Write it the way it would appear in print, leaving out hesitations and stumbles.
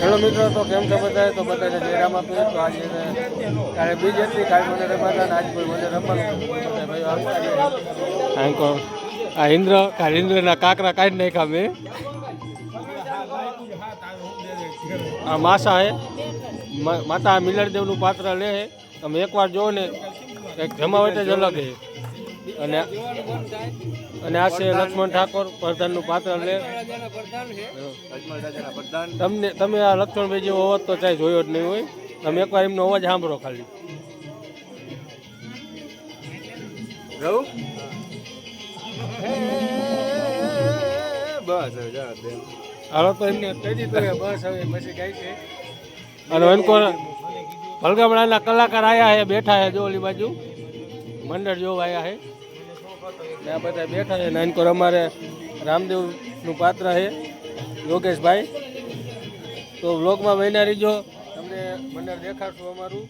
Hello મિત્રો, તો કેમ છો બધા? તો બધાને જયરામ આપીએ. તો આજે કાલે બીજી હતી, કાલે મને રમાતા ને આજ કોઈ મને રમવાનું બધા ભાઈઓ આવતા. આ ઇન્દ્રના કાંકરા કાઢી નાખ્યા મેં. આ માસા હે માતા મિલરદેવનું પાત્ર લે. તમે એકવાર જોવો ને એક જમાવટ જ અલગ છે. અને આ છે લક્ષ્મણ ઠાકોર પ્રધાનનું પાત્ર લે. તમે આ લક્ષ્મણભાઈ જેવો અવાજ તો ચાહે જોયો જ નહીં હોય. તમે એકવાર એમનો અવાજ સાંભળો ખાલી. બસ હાલો તો એમને કહી દીધું બસ હવે પછી ગાય છે. અને અનકોર ભલગામડાના કલાકાર આવ્યા છે, બેઠા છે જો ઓલી બાજુ મંડળ જોવા આવ્યા છે. આ બધા બેઠા છે. નાનકોર અમારે રામદેવનું પાત્ર છે યોગેશભાઈ. તો વ્લોગમાં બન્યા રહીજો, તમને મંડળ દેખાડશું અમારું.